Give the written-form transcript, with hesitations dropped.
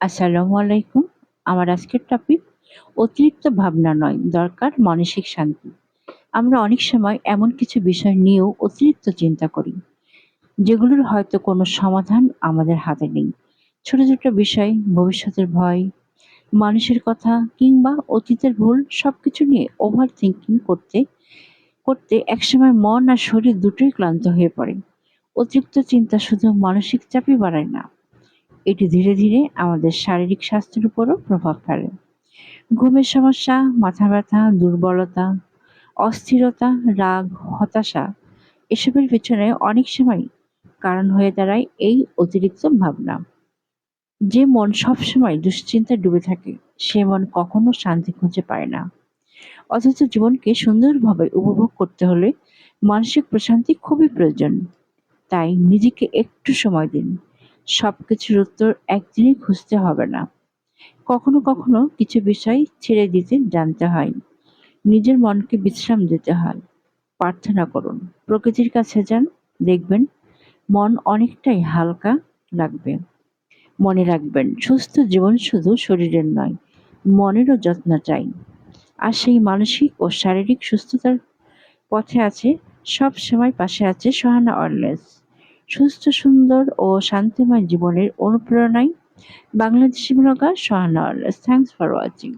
আসসালামু আলাইকুম। আমার আজকের টপিক অতিরিক্ত ভাবনা নয়, দরকার মানসিক শান্তি। আমরা অনেক সময় এমন কিছু বিষয় নিয়েও অতিরিক্ত চিন্তা করি, যেগুলোর হয়তো কোনো সমাধান আমাদের হাতে নেই। ছোট, ছোট বিষয়, ভবিষ্যতের ভয়, মানুষের কথা কিংবা অতীতের ভুল সবকিছু নিয়ে ওভার থিংকিং করতে একসময় মন আর শরীর দুটোই ক্লান্ত হয়ে পড়ে। অতিরিক্ত চিন্তা শুধু মানসিক চাপই বাড়ায় না, এটি ধীরে, ধীরে আমাদের শারীরিক স্বাস্থ্যের উপরও প্রভাব ফেলে। ঘুমের সমস্যা, মাথা ব্যথা, দুর্বলতা, অস্থিরতা, রাগ, হতাশা এসবের পেছনে অনেক সময় কারণ হয়ে দাঁড়ায় এই অতিরিক্ত ভাবনা। যে মন সবসময় দুশ্চিন্তায় ডুবে থাকে, সে মন কখনো শান্তি খুঁজে পায় না। অথচ জীবনকে সুন্দরভাবে উপভোগ করতে হলে মানসিক প্রশান্তি খুবই প্রয়োজন। তাই নিজেকে একটু সময় দিন। সবকিছুর উত্তর একদিনে খুঁজতে হবে না। কখনো, কখনো কিছু বিষয় ছেড়ে দিতে জানতে হয়। নিজের মনকে বিশ্রাম দিতে হয়। প্রার্থনা করুন, প্রকৃতির কাছে যান, দেখবেন মন অনেকটাই হালকা লাগবে। মনে রাখবেন, সুস্থ জীবন শুধু শরীরের নয়, মনেরও যত্ন চাই। আর সেই মানসিক ও শারীরিক সুস্থতার পথে আছে, সব সময় পাশে আছে সহানা অলওয়েজ। সুস্থ, সুন্দর ও শান্তিময় জীবনের অনুপ্রেরণায় Bangladeshi blogger Sahana always. Thanks for watching.